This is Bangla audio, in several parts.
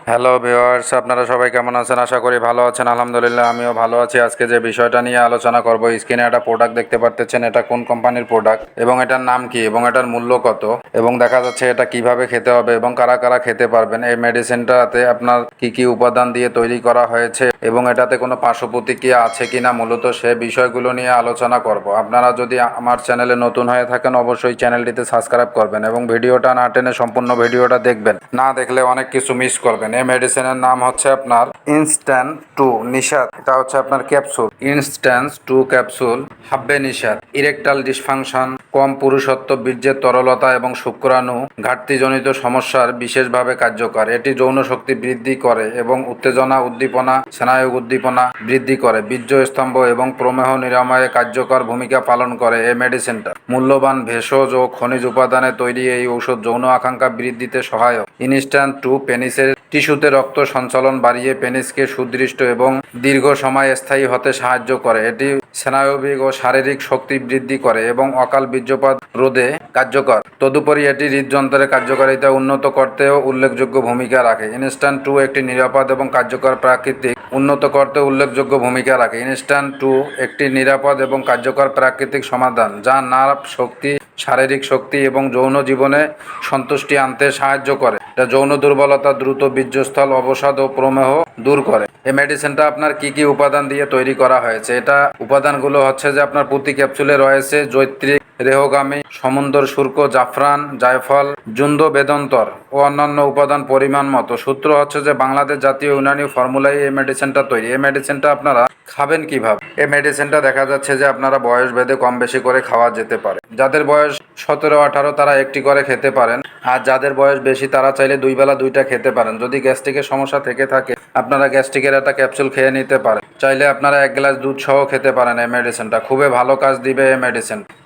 হ্যালো ভিউয়ার্স, আপনারা সবাই কেমন আছেন? আশা করি ভালো আছেন। আলহামদুলিল্লাহ আমিও ভালো আছি। আজকে যে বিষয়টা নিয়ে আলোচনা করব, স্ক্রিনে একটা প্রোডাক্ট দেখতে পাচ্ছেন, এটা কোন কোম্পানির প্রোডাক্ট এবং এটার নাম কি এবং এটার মূল্য কত এবং দেখা যাচ্ছে এটা কিভাবে খেতে হবে এবং কারা কারা খেতে পারবেন। এই মেডিসিনটাতে আপনার কি কি উপাদান দিয়ে তৈরি করা হয়েছে এবং এটাতে কোনো পার্শ্ব প্রতিক্রিয়া আছে কিনা, মূলত সে বিষয়গুলো নিয়ে আলোচনা করব। আপনারা যদি আমার চ্যানেলে নতুন হয়ে থাকেন অবশ্যই চ্যানেলটিতে সাবস্ক্রাইব করবেন এবং ভিডিওটা না টেনে সম্পূর্ণ ভিডিওটা দেখবেন, না দেখলে অনেক কিছু মিস করবেন। এই মেডিসিনের নাম হচ্ছে আপনার ইনস্ট্যান্ট টু নিশাত। এটা হচ্ছে আপনার capsule, instance two capsule Habbe Nishat. Erectile dysfunction, কম পুরুষত্ব, বীর্যের তরলতা এবং শুক্রাণু ঘাটতিজনিত সমস্যার বিশেষভাবে কার্যকর। এটি যৌন শক্তি বৃদ্ধি করে এবং উত্তেজনা, উদ্দীপনা, স্নায়ু উদ্দীপনা বৃদ্ধি করে, বীর্য স্তম্ভ এবং প্রমেহ নিরাময়ে কার্যকর ভূমিকা পালন করে। এই মেডিসিনটা মূল্যবান ভেষজ ও খনিজ উপাদানে তৈরি। এই ঔষধ যৌন আকাঙ্ক্ষা বৃদ্ধিতে সহায়ক। ইনস্ট্যান্ট টু পেনিসের টিস্যুতে রক্ত সঞ্চালন বাড়িয়ে পেনিসকে সুদৃঢ় এবং দীর্ঘ সময় স্থায়ী হতে সাহায্য করে। এটি স্নায়বিক ও শারীরিক শক্তি বৃদ্ধি করে এবং অকাল বীর্যপাত রোধে কার্যকর। তদুপরি এটি হৃদযন্ত্রের কার্যকারিতা উন্নত করতেও উল্লেখযোগ্য ভূমিকা রাখে। ইনস্ট্যান্ট টু একটি নিরাপদ এবং কার্যকর প্রাকৃতিক উন্নত করতে উল্লেখযোগ্য ভূমিকা রাখে। ইনস্ট্যান্ট টু একটি নিরাপদ এবং কার্যকর প্রাকৃতিক সমাধান যা নার্ভ শক্তি, শারীরিক শক্তি এবং যৌন জীবনে সন্তুষ্টি আনতে সাহায্য করে। এটা যৌন দুর্বলতা, দ্রুত বীর্যস্থল অবসাদ ও প্রমেহ দূর করে। এই মেডিসিনটা আপনার কি কি উপাদান দিয়ে তৈরি করা হয়েছে? এটা উপাদানগুলো হচ্ছে যে আপনার প্রতি ক্যাপসুলে রয়েছে জৈত্রিক, রেহগামী, সমুন্দর শুষ্ক, জাফরান, জায়ফল, জুন্দ, বেদন্তর ও অন্যান্য উপাদান পরিমাণ মতো। সূত্র হচ্ছে যে বাংলাদেশ জাতীয় ইউনানি ফর্মুলায় এই মেডিসিনটা তৈরি। এই মেডিসিনটা আপনারা খাবেন কিভাবে? এই মেডিসিনটা দেখা যাচ্ছে যে আপনারা বয়স ভেদে কম বেশি করে খাওয়া যেতে পারে। যাদের বয়স 17-18 তারা একটি করে খেতে পারেন, আর যাদের বয়স বেশি তারা চাইলে দুই বেলা দুইটা খেতে পারেন। যদি গ্যাস্ট্রিকের সমস্যা থেকে থাকে আপনারা গ্যাস্ট্রিকের একটা ক্যাপসুল খেয়ে নিতে পারেন। চাইলে আপনারা 1 গ্লাস দুধ সহ খেতে পারেন। এই মেডিসিনটা খুবই ভালো কাজ দিবে।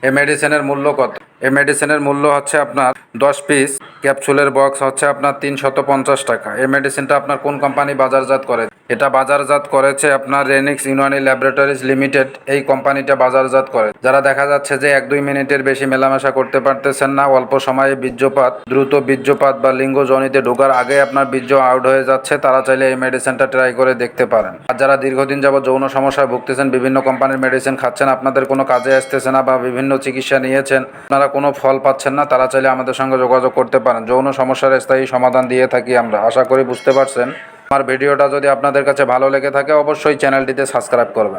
এই মেডিসিনের মূল্য কত? এই মেডিসিনের মূল্য হচ্ছে আপনার 10 পিস ক্যাপসুলের বক্স হচ্ছে আপনার 350 টাকা। এই মেডিসিনটা আপনার কোন কোম্পানি বাজারজাত করে? এটা বাজারজাত করেছে আপনার রেনিক্স ইউনানি ল্যাবরেটরিজ লিমিটেড। এই কোম্পানিটা বাজারজাত করে। যারা দেখা যাচ্ছে যে 1-2 মিনিটের বেশি মেলামেশা করতে পারতেছেন না, অল্প সময়ে বীর্যপাত, দ্রুত বীর্যপাত বা লিঙ্গ যোনিতে ঢোকার আগে আপনার বীর্য আউট হয়ে যাচ্ছে, তারা চাইলে এই মেডিসিনটা ট্রাই করে দেখতে পারেন। আর যারা দীর্ঘদিন যাবত যৌন সমস্যায় ভুগতেছেন, বিভিন্ন কোম্পানির মেডিসিন খাচ্ছেন, আপনাদের কোনো কাজে আসতেছে না বা বিভিন্ন চিকিৎসা নিয়েছেন, আপনারা কোনো ফল পাচ্ছেন না, তারা চাইলে আমাদের সঙ্গে যোগাযোগ করতে পারেন। যৌন সমস্যার স্থায়ী সমাধান দিয়ে থাকি আমরা। আশা করি বুঝতে পারছেন। আমার ভিডিওটা যদি আপনাদের কাছে ভালো লেগে থাকে অবশ্যই চ্যানেলটিতে সাবস্ক্রাইব করবেন।